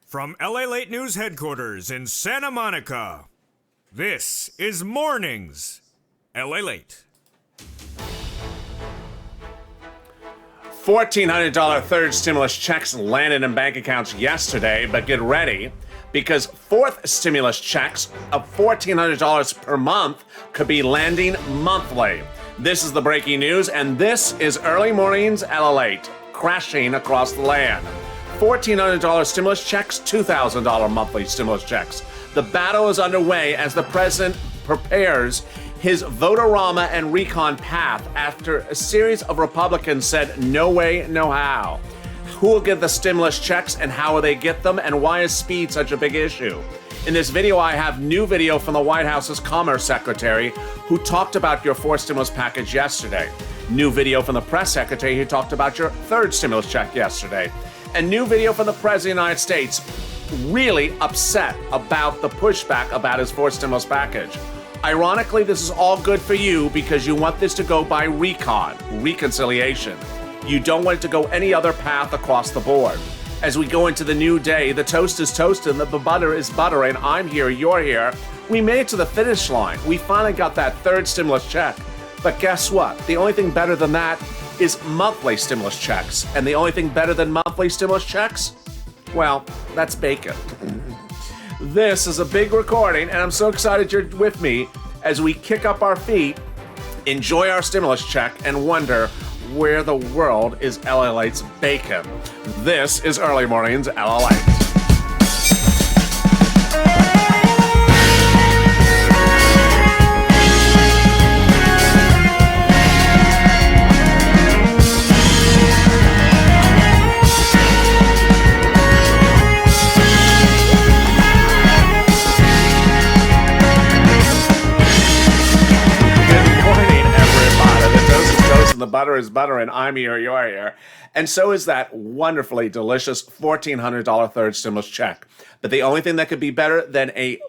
From LALATE News Headquarters in Santa Monica, this is Mornings LALATE. $1,400 third stimulus checks landed in bank accounts yesterday, but get ready because fourth stimulus checks of $1,400 per month could be landing monthly. This is the breaking news, and this is Early Mornings LALATE, crashing across the land. $1,400 stimulus checks, $2,000 monthly stimulus checks. The battle is underway as the president prepares his vote-a-rama and recon path after a series of Republicans said no way, no how. Who will give the stimulus checks and how will they get them, and why is speed such a big issue? In this video, I have new video from the White House's Commerce Secretary who talked about your fourth stimulus package yesterday. New video from the press secretary who talked about your third stimulus check yesterday. And new video from the President of the United States really upset about the pushback about his fourth stimulus package. Ironically, this is all good for you because you want this to go by reconciliation. You don't want it to go any other path across the board. As we go into the new day, the toast is toasting, the butter is buttering, I'm here, you're here. We made it to the finish line. We finally got that third stimulus check. But guess what? The only thing better than that is monthly stimulus checks. And the only thing better than monthly stimulus checks? Well, that's bacon. This is a big recording, and I'm so excited you're with me as we kick up our feet, enjoy our stimulus check, and wonder where the world is LALATE's bacon. This is Early Mornings LALATE. The butter is butter, and I'm here, you're here. And so is that wonderfully delicious $1,400 third stimulus check. But the only thing that could be better than a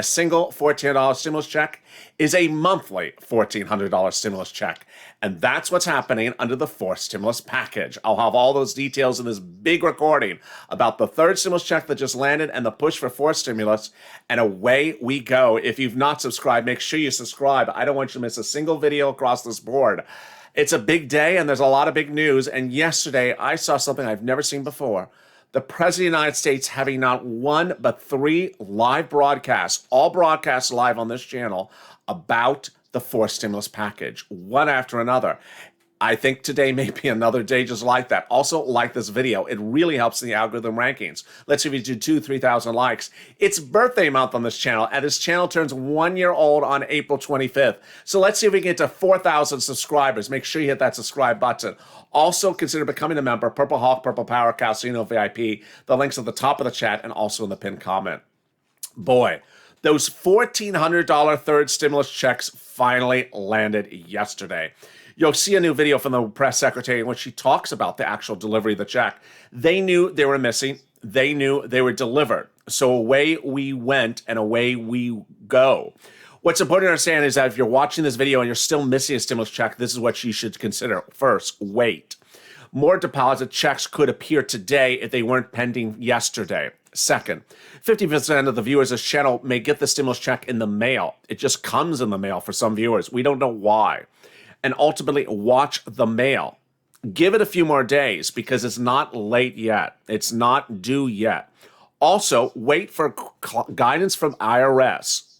single $1,400 stimulus check is a monthly $1,400 stimulus check. And that's what's happening under the fourth stimulus package. I'll have all those details in this big recording about the third stimulus check that just landed and the push for fourth stimulus. And away we go. If you've not subscribed, make sure you subscribe. I don't want you to miss a single video across this board. It's a big day and there's a lot of big news. And yesterday I saw something I've never seen before. The President of the United States having not one but three live broadcasts, all broadcasts live on this channel, about the fourth stimulus package, one after another. I think today may be another day just like that. Also, like this video. It really helps in the algorithm rankings. Let's see if you do 3,000 likes. It's birthday month on this channel, and this channel turns 1 year old on April 25th. So let's see if we can get to 4,000 subscribers. Make sure you hit that subscribe button. Also, consider becoming a member. Purple Hawk, Purple Power, Calcino VIP. The link's at the top of the chat and also in the pinned comment. Boy, those $1,400 third stimulus checks finally landed yesterday. You'll see a new video from the press secretary in which she talks about the actual delivery of the check. They knew they were missing. They knew they were delivered. So away we went and away we go. What's important to understand is that if you're watching this video and you're still missing a stimulus check, this is what you should consider. First, wait. More deposit checks could appear today if they weren't pending yesterday. Second, 50% of the viewers of this channel may get the stimulus check in the mail. It just comes in the mail for some viewers. We don't know why. And ultimately, watch the mail. Give it a few more days because it's not late yet. It's not due yet. Also, wait for guidance from IRS.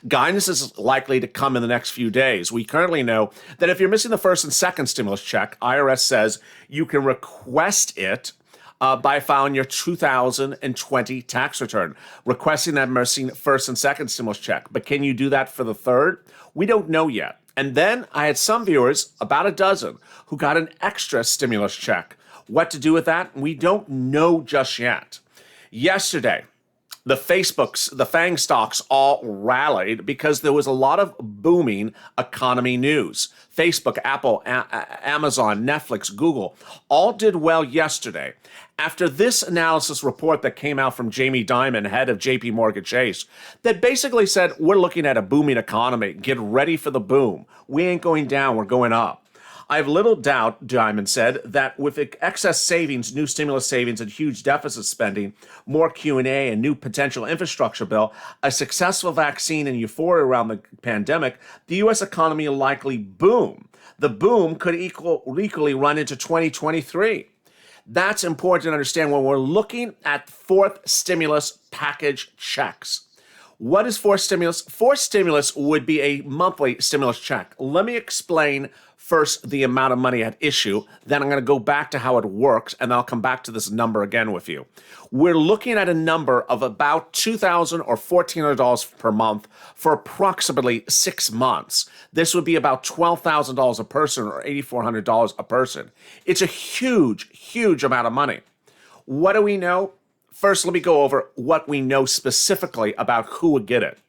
Guidance is likely to come in the next few days. We currently know that if you're missing the first and second stimulus check, IRS says you can request it by filing your 2020 tax return, requesting that missing first and second stimulus check. But can you do that for the third? We don't know yet. And then I had some viewers, about a dozen, who got an extra stimulus check. What to do with that? We don't know just yet. Yesterday, the FANG stocks all rallied because there was a lot of booming economy news. Facebook, Apple, Amazon, Netflix, Google all did well yesterday. After this analysis report that came out from Jamie Dimon, head of JP Morgan Chase, that basically said, we're looking at a booming economy. Get ready for the boom. We ain't going down, we're going up. I have little doubt, Diamond said, that with excess savings, new stimulus savings, and huge deficit spending, more Q&A, and new potential infrastructure bill, a successful vaccine, and euphoria around the pandemic, the U.S. economy will likely boom. The boom could equally run into 2023. That's important to understand when we're looking at fourth stimulus package checks. What is fourth stimulus? Fourth stimulus would be a monthly stimulus check. Let me explain first the amount of money at issue, then I'm going to go back to how it works, and then I'll come back to this number again with you. We're looking at a number of about $2,000 or $1,400 per month for approximately 6 months. This would be about $12,000 a person or $8,400 a person. It's a huge, huge amount of money. What do we know? First, let me go over what we know specifically about who would get it.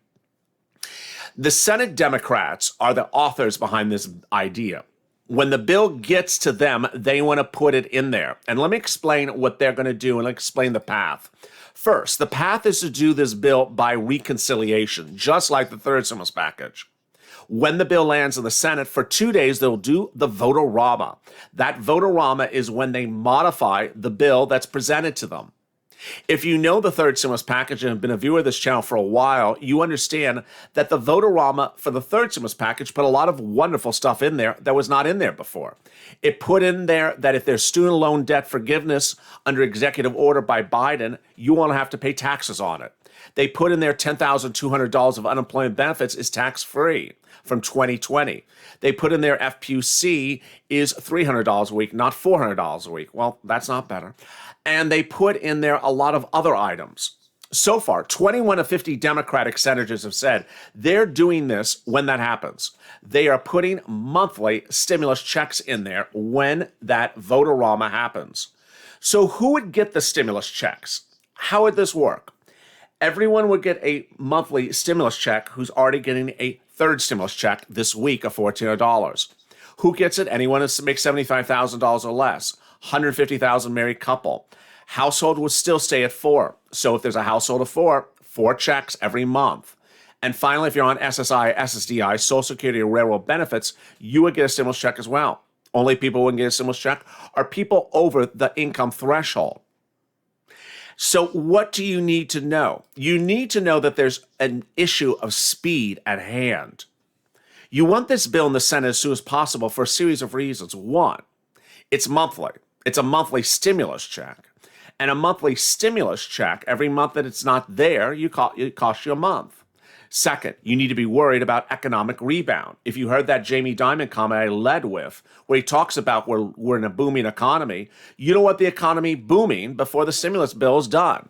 The Senate Democrats are the authors behind this idea. When the bill gets to them, they want to put it in there. And let me explain what they're going to do and explain the path. First, the path is to do this bill by reconciliation, just like the third stimulus package. When the bill lands in the Senate, for 2 days, they'll do the vote-a-rama. That vote-a-rama is when they modify the bill that's presented to them. If you know the third stimulus package and have been a viewer of this channel for a while, you understand that the vote-a-rama for the third stimulus package put a lot of wonderful stuff in there that was not in there before. It put in there that if there's student loan debt forgiveness under executive order by Biden, you won't have to pay taxes on it. They put in there $10,200 of unemployment benefits is tax-free from 2020. They put in there FPUC is $300 a week, not $400 a week. Well, that's not better. And they put in there a lot of other items. So far, 21 of 50 Democratic senators have said they're doing this when that happens. They are putting monthly stimulus checks in there when that vote-a-rama happens. So who would get the stimulus checks? How would this work? Everyone would get a monthly stimulus check who's already getting a third stimulus check this week of $1,400. Who gets it? Anyone who makes $75,000 or less. 150,000 married couple. Household would still stay at 4. So if there's a household of 4 checks every month. And finally, if you're on SSI, SSDI, Social Security, or railroad benefits, you would get a stimulus check as well. Only people who wouldn't get a stimulus check are people over the income threshold. So what do you need to know? You need to know that there's an issue of speed at hand. You want this bill in the Senate as soon as possible for a series of reasons. One, it's monthly. It's a monthly stimulus check. And a monthly stimulus check, every month that it's not there, it costs you a month. Second, you need to be worried about economic rebound. If you heard that Jamie Dimon comment I led with, where he talks about we're in a booming economy, you don't want the economy booming before the stimulus bill is done,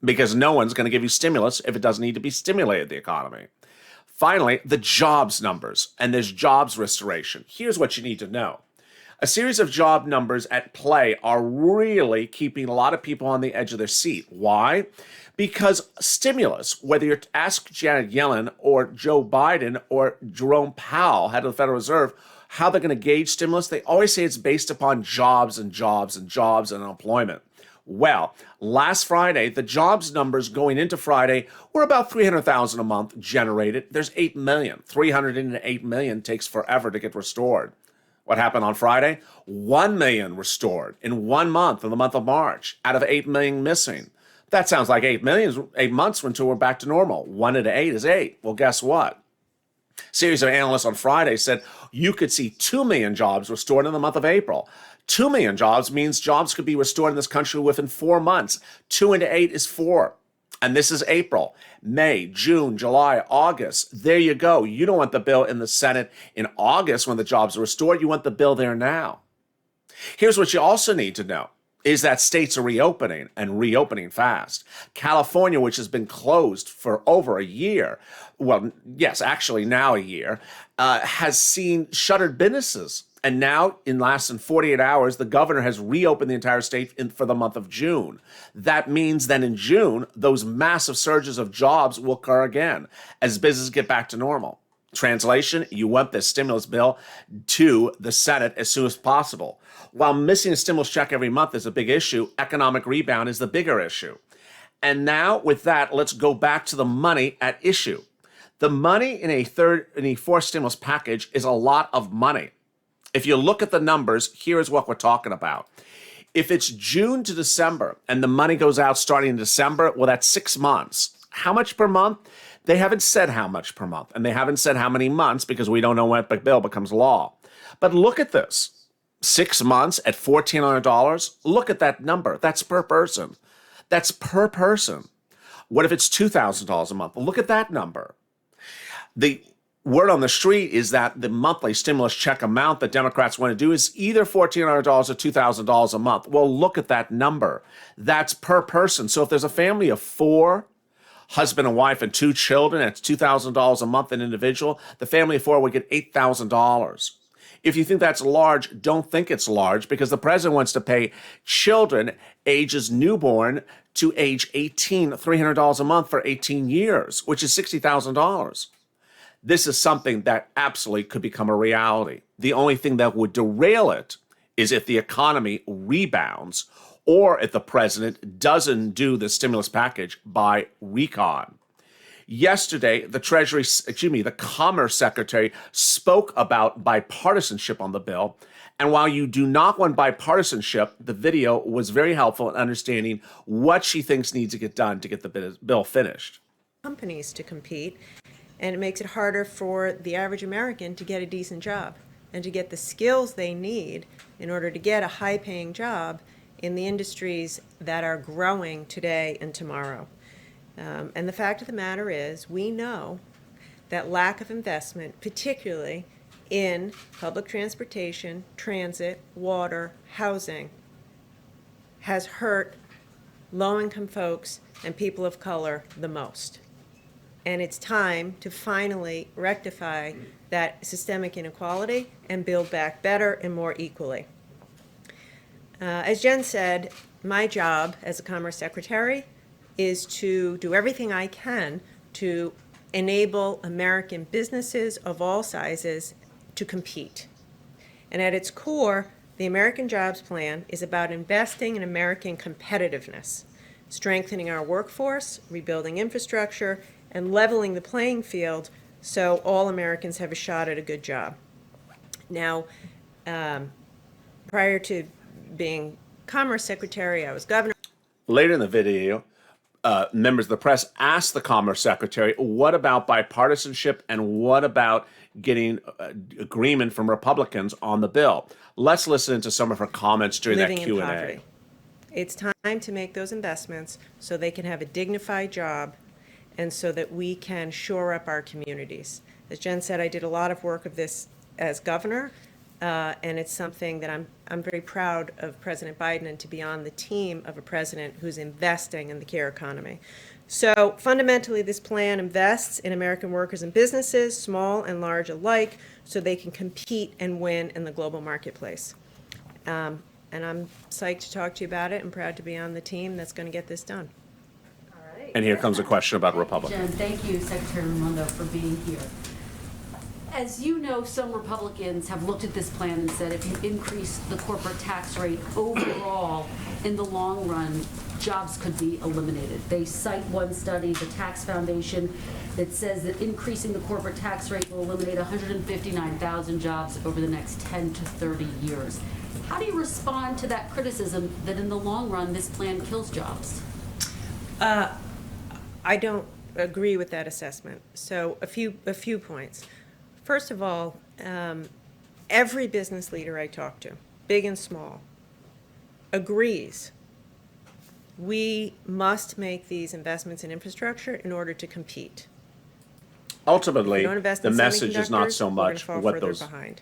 because no one's going to give you stimulus if it doesn't need to be stimulated, the economy. Finally, the jobs numbers, and there's jobs restoration. Here's what you need to know. A series of job numbers at play are really keeping a lot of people on the edge of their seat. Why? Because stimulus, whether you ask Janet Yellen or Joe Biden or Jerome Powell, head of the Federal Reserve, how they're going to gauge stimulus, they always say it's based upon jobs and jobs and jobs and employment. Well, last Friday, the jobs numbers going into Friday were about 300,000 a month generated. There's 8 million. 308 million takes forever to get restored. What happened on Friday? 1 million restored in 1 month, in the month of March, out of 8 million missing. That sounds like 8 months until we're back to normal. 1 into 8 is 8. Well, guess what? A series of analysts on Friday said you could see 2 million jobs restored in the month of April. 2 million jobs means jobs could be restored in this country within 4 months. 2 into 8 is 4. And this is April, May, June, July, August. There you go. You don't want the bill in the Senate in August when the jobs are restored. You want the bill there now. Here's what you also need to know is that states are reopening and reopening fast. California, which has been closed for over a year, well, yes, actually now a year, has seen shuttered businesses. And now, in less than 48 hours, the governor has reopened the entire state for the month of June. That means that in June, those massive surges of jobs will occur again as businesses get back to normal. Translation, you want this stimulus bill to the Senate as soon as possible. While missing a stimulus check every month is a big issue, economic rebound is the bigger issue. And now, with that, let's go back to the money at issue. The money in a fourth stimulus package is a lot of money. If you look at the numbers, here's what we're talking about. If it's June to December and the money goes out starting in December, well, that's 6 months. How much per month? They haven't said how much per month, and they haven't said how many months because we don't know when the bill becomes law. But look at this. 6 months at $1,400. Look at that number. That's per person. That's per person. What if it's $2,000 a month? Look at that number. The word on the street is that the monthly stimulus check amount that Democrats want to do is either $1,400 or $2,000 a month. Well, look at that number. That's per person. So if there's a family of 4, husband and wife and 2 children, it's $2,000 a month an individual, the family of 4 would get $8,000. If you think that's large, don't think it's large, because the president wants to pay children ages newborn to age 18 $300 a month for 18 years, which is $60,000. This is something that absolutely could become a reality. The only thing that would derail it is if the economy rebounds or if the president doesn't do the stimulus package by recon. Yesterday, the Commerce Secretary spoke about bipartisanship on the bill. And while you do not want bipartisanship, the video was very helpful in understanding what she thinks needs to get done to get the bill finished. Companies to compete, and it makes it harder for the average American to get a decent job and to get the skills they need in order to get a high-paying job in the industries that are growing today and tomorrow. And the fact of the matter is, we know that lack of investment, particularly in public transportation, transit, water, housing, has hurt low-income folks and people of color the most. And it's time to finally rectify that systemic inequality and build back better and more equally. As Jen said, my job as a Commerce Secretary is to do everything I can to enable American businesses of all sizes to compete. And at its core, the American Jobs Plan is about investing in American competitiveness, strengthening our workforce, rebuilding infrastructure, and leveling the playing field so all Americans have a shot at a good job. Now, prior to being Commerce Secretary, I was governor. Later in the video, members of the press asked the Commerce Secretary, what about bipartisanship and what about getting agreement from Republicans on the bill? Let's listen to some of her comments during that Q&A. Poverty. It's time to make those investments so they can have a dignified job and so that we can shore up our communities. As Jen said, I did a lot of work of this as governor, and it's something that I'm very proud of President Biden and to be on the team of a president who's investing in the care economy. So fundamentally, this plan invests in American workers and businesses, small and large alike, so they can compete and win in the global marketplace. And I'm psyched to talk to you about it and proud to be on the team that's going to get this done. And here comes a question about Republicans. Jen, thank you, Secretary Raimondo, for being here. As you know, some Republicans have looked at this plan and said if you increase the corporate tax rate overall, in the long run, jobs could be eliminated. They cite one study, the Tax Foundation, that says that increasing the corporate tax rate will eliminate 159,000 jobs over the next 10 to 30 years. How do you respond to that criticism that in the long run, this plan kills jobs? I don't agree with that assessment. So a few points. First of all, every business leader I talk to, big and small, agrees we must make these investments in infrastructure in order to compete. Ultimately, If we don't invest the in message is not semiconductors, so we're gonna much fall what further those behind.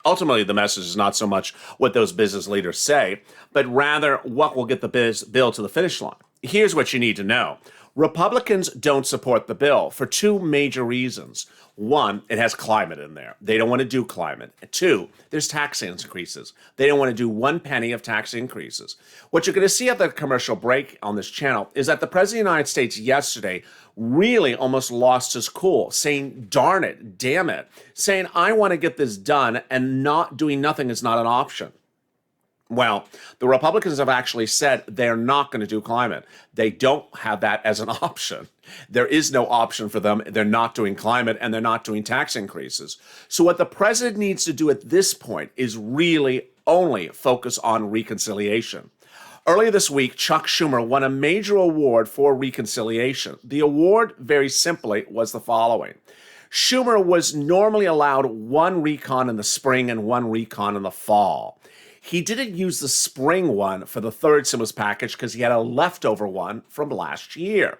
Ultimately, the message is not so much what those business leaders say, but rather what will get the bill to the finish line. Here's what you need to know. Republicans don't support the bill for 2 major reasons. 1, it has climate in there. They don't want to do climate. 2, there's tax increases. They don't want to do 1 penny of tax increases. What you're going to see at the commercial break on this channel is that the President of the United States yesterday really almost lost his cool, saying, darn it, damn it, saying, I want to get this done, and not doing nothing is not an option. Well, the Republicans have actually said they're not going to do climate. They don't have that as an option. There is no option for them. They're not doing climate and they're not doing tax increases. So what the president needs to do at this point is really only focus on reconciliation. Earlier this week, Chuck Schumer won a major award for reconciliation. The award, very simply, was the following. Schumer was normally allowed one recon in the spring and one recon in the fall. He didn't use the spring one for the third stimulus package because he had a leftover one from last year.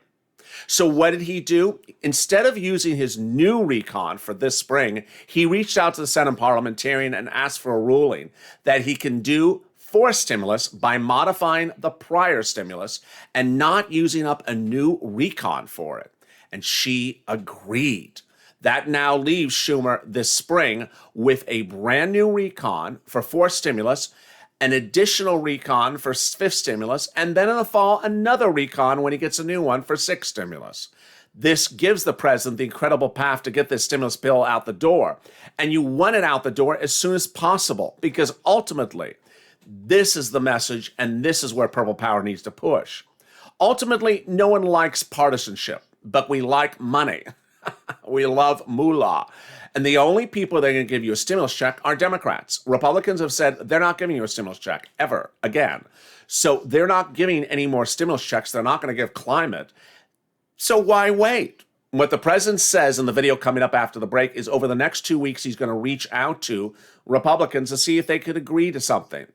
So what did he do? Instead of using his new recon for this spring, he reached out to the Senate parliamentarian and asked for a ruling that he can do for stimulus by modifying the prior stimulus and not using up a new recon for it. And she agreed. That now leaves Schumer this spring with a brand new recon for fourth stimulus, an additional recon for fifth stimulus, and then in the fall, another recon when he gets a new one for sixth stimulus. This gives the president the incredible path to get this stimulus bill out the door. And you want it out the door as soon as possible, because ultimately, this is the message, and this is where Purple Power needs to push. Ultimately, no one likes partisanship, but we like money. We love moolah. And the only people that are going to give you a stimulus check are Democrats. Republicans have said they're not giving you a stimulus check ever again. So they're not giving any more stimulus checks. They're not going to give climate. So why wait? What the president says in the video coming up after the break is over the next 2 weeks, he's going to reach out to Republicans to see if they could agree to something.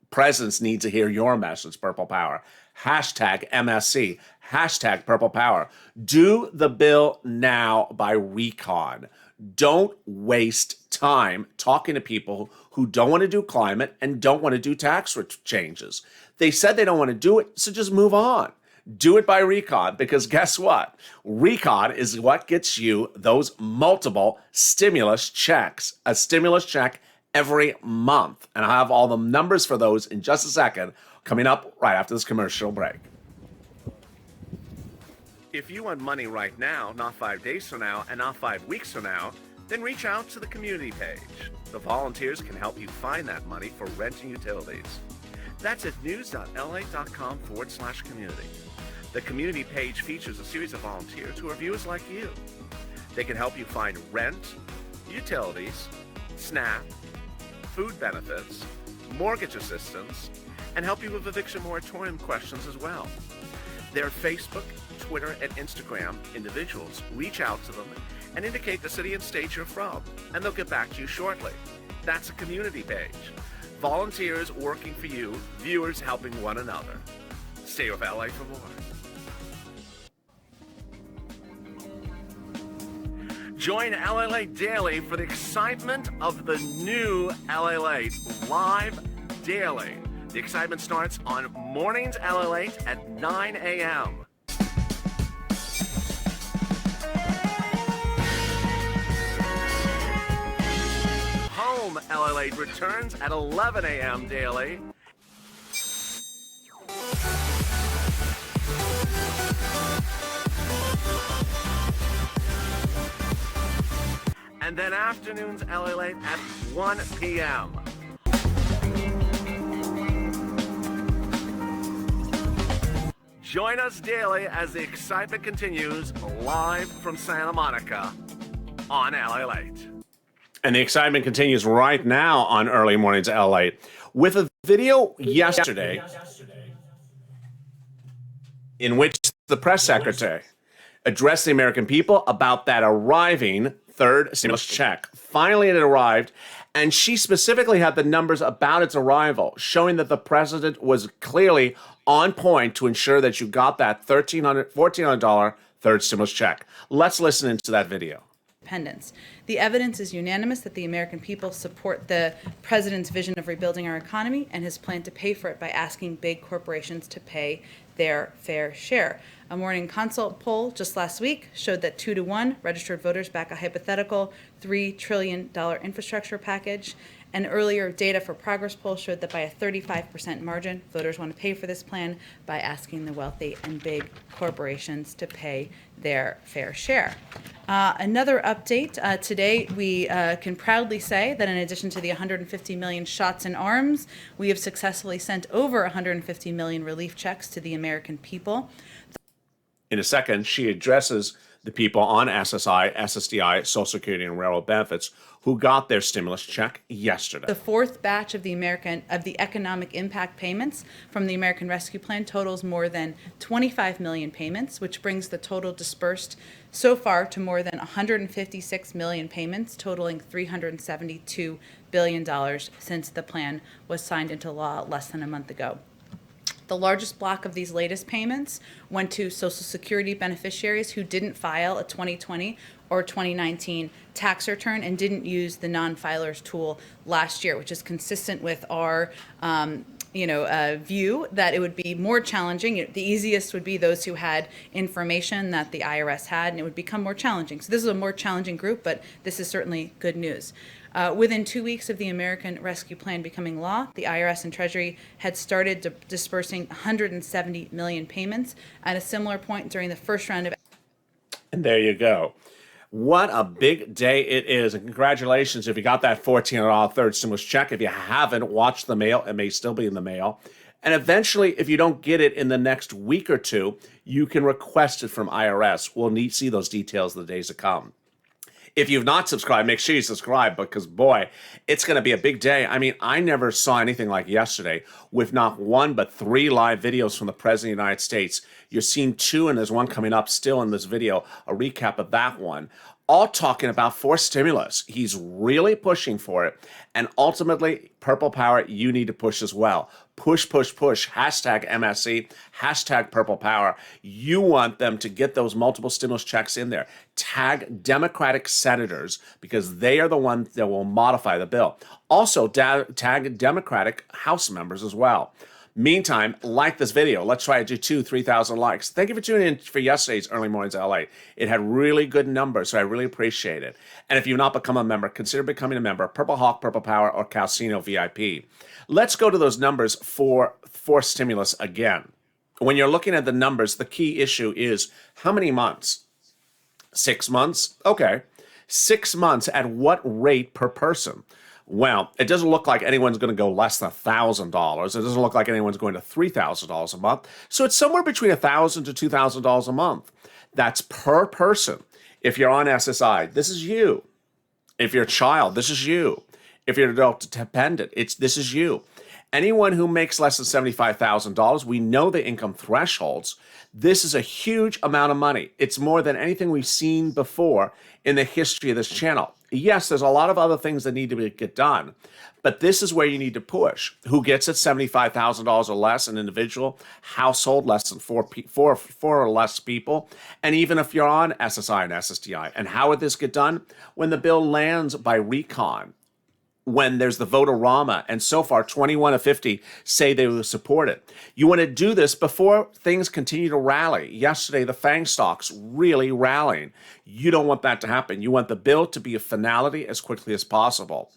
Presidents need to hear your message, Purple Power. Hashtag MSC. Hashtag Purple Power. Do the bill now by recon. Don't waste time talking to people who don't want to do climate and don't want to do tax changes. They said they don't want to do it, so just move on. Do it by recon, because guess what? Recon is what gets you those multiple stimulus checks. A stimulus check every month. And I'll have all the numbers for those in just a second, coming up right after this commercial break. If you want money right now, not 5 days from now, and not 5 weeks from now, then reach out to the community page. The volunteers can help you find that money for rent and utilities. That's at news.la.com/community. The community page features a series of volunteers who are viewers like you. They can help you find rent, utilities, SNAP, food benefits, mortgage assistance, and help you with eviction moratorium questions as well. Their Facebook, Twitter, and Instagram individuals reach out to them and indicate the city and state you're from, and they'll get back to you shortly. That's a community page. Volunteers working for you, viewers helping one another. Stay with LA for more. Join LALATE Daily for the excitement of the new LALATE live daily. The excitement starts on Mornings LALATE at 9 a.m. Home LALATE returns at 11 a.m. daily. And then afternoons LALATE at 1 p.m. Join us daily as the excitement continues live from Santa Monica on LALATE. And the excitement continues right now on Early Mornings LALATE with a video yesterday in which the press secretary addressed the American people about that arriving third stimulus check. Finally, it arrived, and she specifically had the numbers about its arrival, showing that the president was clearly on point to ensure that you got that $1,400 third stimulus check. Let's listen into that video. Independence. The evidence is unanimous that the American people support the president's vision of rebuilding our economy and his plan to pay for it by asking big corporations to pay their fair share. A Morning Consult poll just last week showed that 2-to-1 registered voters back a hypothetical $3 trillion infrastructure package, And earlier data for Progress Poll showed that by a 35% margin, voters want to pay for this plan by asking the wealthy and big corporations to pay their fair share. Another update, today we can proudly say that in addition to the 150 million shots in arms, we have successfully sent over 150 million relief checks to the American people. In a second, she addresses the people on SSI, SSDI, Social Security, and Railroad benefits who got their stimulus check yesterday. The fourth batch of the economic impact payments from the American Rescue Plan totals more than 25 million payments, which brings the total dispersed so far to more than 156 million payments, totaling $372 billion since the plan was signed into law less than a month ago. The largest block of these latest payments went to Social Security beneficiaries who didn't file a 2020 or 2019 tax return and didn't use the non-filers tool last year, which is consistent with our view that it would be more challenging. The easiest would be those who had information that the IRS had, and it would become more challenging. So this is a more challenging group, but this is certainly good news. Within 2 weeks of the American Rescue Plan becoming law, the IRS and Treasury had started dispersing 170 million payments at a similar point during the first round of. And there you go. What a big day it is. And congratulations if you got that $1,400 third stimulus check. If you haven't watched the mail, it may still be in the mail. And eventually, if you don't get it in the next week or two, you can request it from IRS. We'll see those details in the days to come. If you've not subscribed, make sure you subscribe because, boy, it's going to be a big day. I mean, I never saw anything like yesterday with not one but 3 live videos from the President of the United States. You're seeing 2, and there's one coming up still in this video, a recap of that one, all talking about forced stimulus. He's really pushing for it. And ultimately, Purple Power, you need to push as well. Push, push, push. Hashtag MSC, hashtag Purple Power. You want them to get those multiple stimulus checks in there. Tag Democratic senators because they are the ones that will modify the bill. Also, tag Democratic House members as well. Meantime, like this video. Let's try to do 3,000 likes. Thank you for tuning in for yesterday's Early Mornings LA. It had really good numbers, so I really appreciate it. And if you've not become a member, consider becoming a member. Purple Hawk, Purple Power, or Calcino VIP. Let's go to those numbers for stimulus again. When you're looking at the numbers, the key issue is how many months? 6 months? Okay. 6 months at what rate per person? Well, it doesn't look like anyone's going to go less than $1,000. It doesn't look like anyone's going to $3,000 a month. So it's somewhere between $1,000 to $2,000 a month. That's per person. If you're on SSI, this is you. If you're a child, this is you. If you're an adult dependent, this is you. Anyone who makes less than $75,000, we know the income thresholds. This is a huge amount of money. It's more than anything we've seen before in the history of this channel. Yes, there's a lot of other things that need to get done, but this is where you need to push. Who gets it? $75,000 or less, an individual, household, less than four or less people, and even if you're on SSI and SSDI. And how would this get done? When the bill lands by recon, when there's the vote-a-rama, and so far 21 of 50 say they will support it. You want to do this before things continue to rally. Yesterday, the FANG stocks really rallying. You don't want that to happen. You want the bill to be a finality as quickly as possible.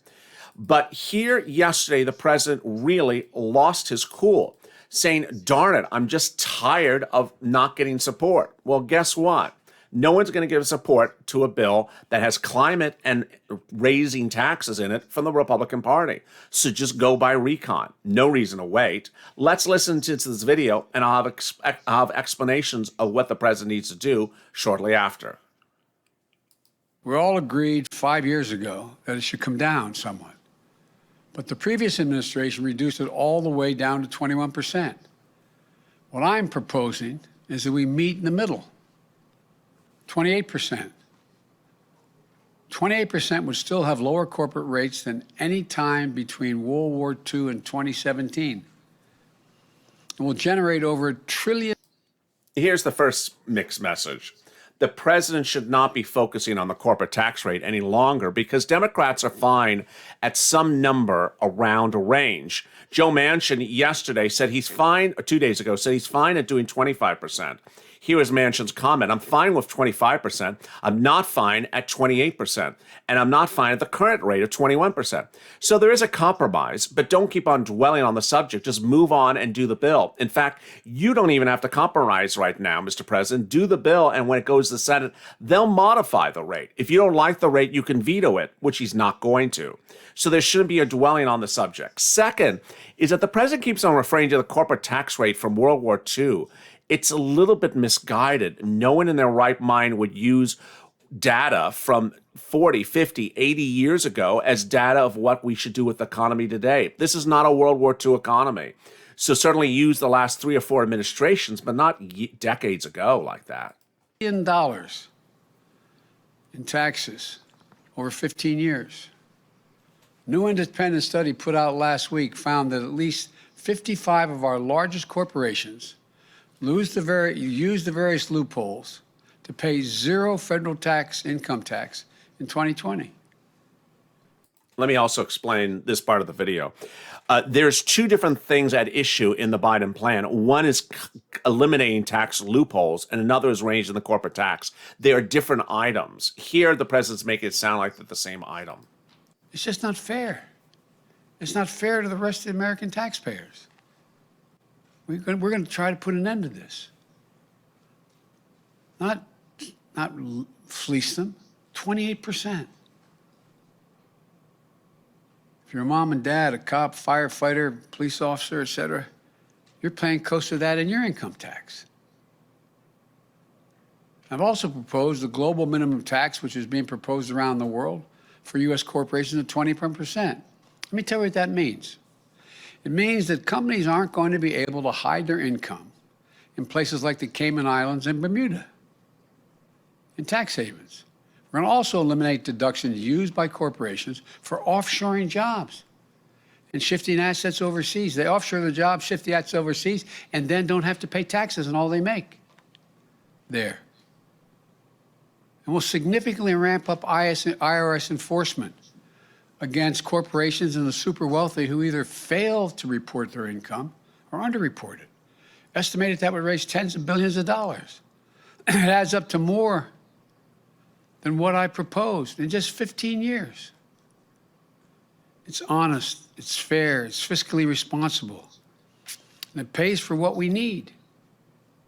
But here yesterday, the president really lost his cool, saying, darn it, I'm just tired of not getting support. Well, guess what? No one's going to give support to a bill that has climate and raising taxes in it from the Republican Party. So just go by recon. No reason to wait. Let's listen to this video, and I'll have explanations of what the president needs to do shortly after. We all agreed 5 years ago that it should come down somewhat. But the previous administration reduced it all the way down to 21%. What I'm proposing is that we meet in the middle. 28%. 28% would still have lower corporate rates than any time between World War II and 2017. It will generate over $1 trillion. Here's the first mixed message. The president should not be focusing on the corporate tax rate any longer because Democrats are fine at some number around a range. Joe Manchin yesterday said he's fine, or 2 days ago, said he's fine at doing 25%. Here is Manchin's comment. I'm fine with 25%. I'm not fine at 28%. And I'm not fine at the current rate of 21%. So there is a compromise, but don't keep on dwelling on the subject. Just move on and do the bill. In fact, you don't even have to compromise right now, Mr. President. Do the bill, and when it goes to the Senate, they'll modify the rate. If you don't like the rate, you can veto it, which he's not going to. So there shouldn't be a dwelling on the subject. Second is that the president keeps on referring to the corporate tax rate from World War II. It's a little bit misguided. No one in their right mind would use data from 40, 50, 80 years ago as data of what we should do with the economy today. This is not a World War II economy. So certainly use the last 3 or 4 administrations, but not decades ago like that. $1 billion in taxes over 15 years. New independent study put out last week found that at least 55 of our largest corporations use the various loopholes to pay zero federal income tax in 2020. Let me also explain this part of the video. There's 2 different things at issue in the Biden plan. One is eliminating tax loopholes, and another is raising the corporate tax. They are different items. Here, the president's making it sound like they're the same item. It's just not fair. It's not fair to the rest of the American taxpayers. We're going to try to put an end to this. Not fleece them. 28%. If you're a mom and dad, a cop, firefighter, police officer, et cetera, you're paying close to that in your income tax. I've also proposed the global minimum tax, which is being proposed around the world for U.S. corporations at 21%. Let me tell you what that means. It means that companies aren't going to be able to hide their income in places like the Cayman Islands and Bermuda, in tax havens. We're going to also eliminate deductions used by corporations for offshoring jobs and shifting assets overseas. They offshore the jobs, shift the assets overseas, and then don't have to pay taxes on all they make there. And we'll significantly ramp up IRS enforcement against corporations and the super wealthy who either fail to report their income or underreport it. Estimated that would raise tens of billions of dollars. It adds up to more than what I proposed in just 15 years. It's honest, it's fair, it's fiscally responsible, and it pays for what we need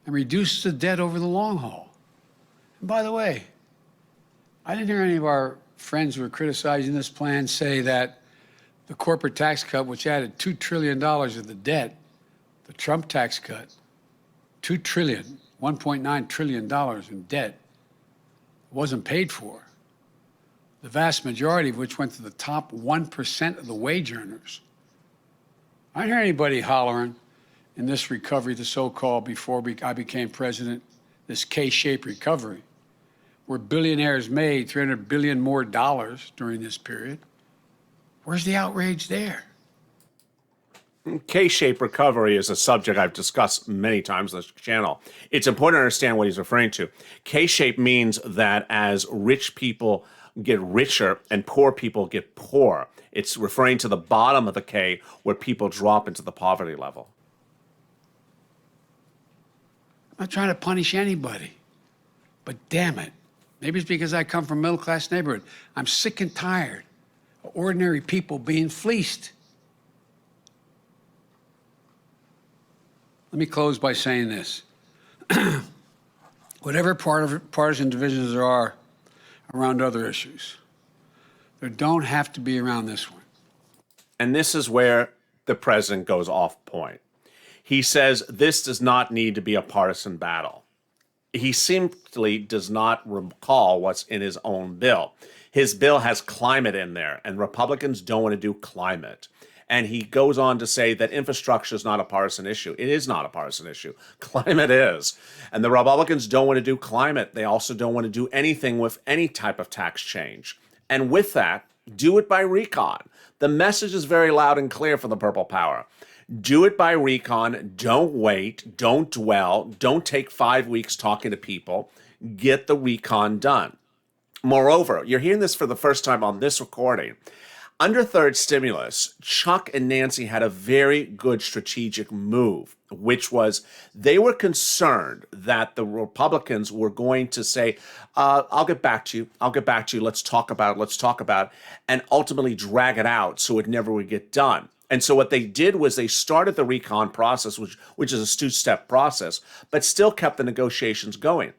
and reduces the debt over the long haul. And by the way, I didn't hear any of our friends who are criticizing this plan say that the corporate tax cut, which added $2 trillion of the debt, the Trump tax cut, $1.9 trillion in debt, wasn't paid for. The vast majority of which went to the top 1% of the wage earners. I didn't hear anybody hollering in this recovery, the so-called, before I became president, this K-shaped recovery, where billionaires made $300 billion more during this period. Where's the outrage there? K-shaped recovery is a subject I've discussed many times on this channel. It's important to understand what he's referring to. K-shaped means that as rich people get richer and poor people get poor. It's referring to the bottom of the K where people drop into the poverty level. I'm not trying to punish anybody, but damn it. Maybe it's because I come from a middle-class neighborhood. I'm sick and tired of ordinary people being fleeced. Let me close by saying this. Whatever partisan divisions there are around other issues, there don't have to be around this one. And this is where the president goes off point. He says this does not need to be a partisan battle. He simply does not recall what's in his own bill. His bill has climate in there, and Republicans don't want to do climate. And he goes on to say that infrastructure is not a partisan issue. It is not a partisan issue. Climate is. And the Republicans don't want to do climate. They also don't want to do anything with any type of tax change. And with that, do it by recon. The message is very loud and clear for the Purple Power. Do it by recon. Don't wait. Don't dwell. Don't take 5 weeks talking to people. Get the recon done. Moreover, you're hearing this for the first time on this recording. Under third stimulus, Chuck and Nancy had a very good strategic move, which was they were concerned that the Republicans were going to say, I'll get back to you. I'll get back to you. Let's talk about it. Let's talk about it. And ultimately drag it out so it never would get done. And so what they did was they started the recon process, which is a two-step process, but still kept the negotiations going.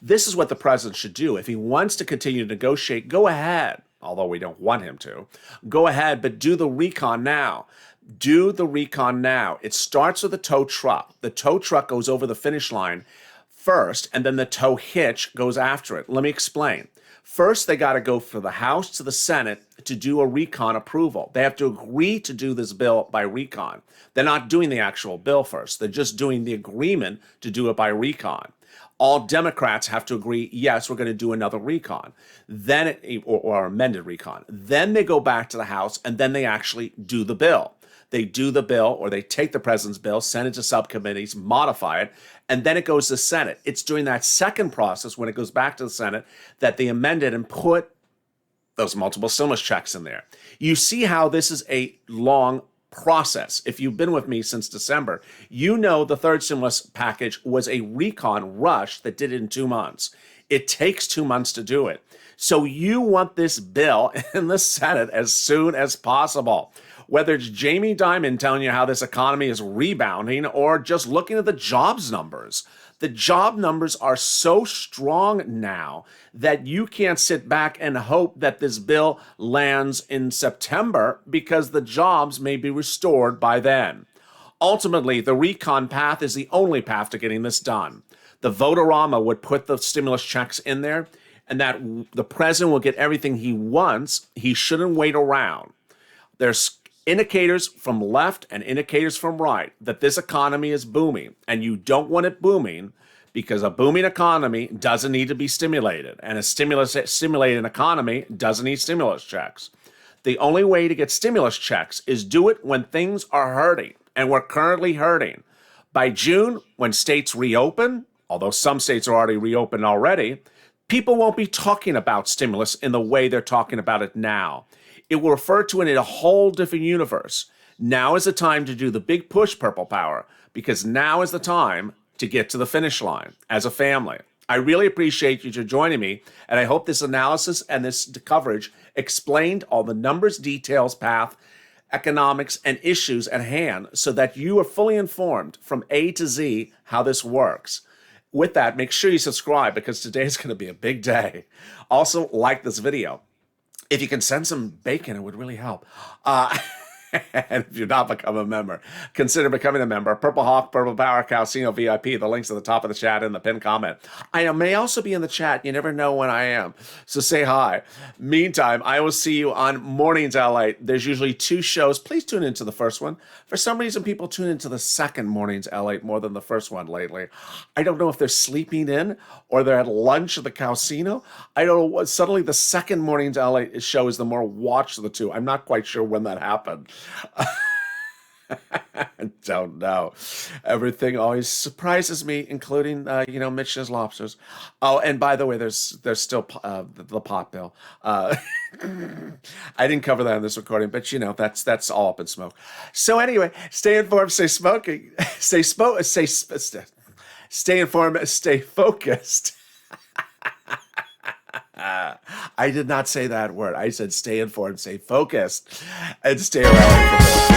This is what the president should do. If he wants to continue to negotiate, go ahead. Although we don't want him to. Go ahead, but do the recon now. Do the recon now. It starts with a tow truck. The tow truck goes over the finish line first, and then the tow hitch goes after it. Let me explain. First, they got to go from the House to the Senate to do a recon approval. They have to agree to do this bill by recon. They're not doing the actual bill first. They're just doing the agreement to do it by recon. All Democrats have to agree, yes, we're going to do another recon, then or amended recon. Then they go back to the House, and then they actually do the bill. They do the bill, or they take the president's bill, send it to subcommittees, modify it, and then it goes to the Senate. It's during that second process, when it goes back to the Senate, that they amend it and put those multiple stimulus checks in there. You see how this is a long process. If you've been with me since December, you know the third stimulus package was a recon rush that did it in 2 months. It takes 2 months to do it. So you want this bill in the Senate as soon as possible. Whether it's Jamie Dimon telling you how this economy is rebounding or just looking at the jobs numbers. The job numbers are so strong now that you can't sit back and hope that this bill lands in September because the jobs may be restored by then. Ultimately, the recon path is the only path to getting this done. The vote-a-rama would put the stimulus checks in there, and that the president will get everything he wants. He shouldn't wait around. There's indicators from left and indicators from right that this economy is booming, and you don't want it booming because a booming economy doesn't need to be stimulated, and a stimulated economy doesn't need stimulus checks. The only way to get stimulus checks is do it when things are hurting, and we're currently hurting. By June, when states reopen, although some states are already reopened already, people won't be talking about stimulus in the way they're talking about it now. It will refer to it in a whole different universe. Now is the time to do the big push, Purple Power, because now is the time to get to the finish line as a family. I really appreciate you for joining me, and I hope this analysis and this coverage explained all the numbers, details, path, economics, and issues at hand so that you are fully informed from A to Z how this works. With that, make sure you subscribe because today is going to be a big day. Also, like this video. If you can send some bacon, it would really help. And if you're not become a member, consider becoming a member. Purple Hawk, Purple Power, Calcino VIP. The link's at the top of the chat and the pinned comment. I may also be in the chat. You never know when I am. So say hi. Meantime, I will see you on Mornings LA. There's usually 2 shows. Please tune into the first one. For some reason, people tune into the second Mornings LA more than the first one lately. I don't know if they're sleeping in or they're at lunch at the Calcino. I don't know what. Suddenly, the second Mornings LA show is the more watched of the 2. I'm not quite sure when that happened. Don't know. Everything always surprises me, including Mitch's lobsters. Oh, and by the way, there's still the pot bill. I didn't cover that in this recording, but that's all up in smoke. So anyway, stay informed, stay smoking, stay informed, stay focused. I did not say that word. I said stay informed, stay focused, and stay around for more.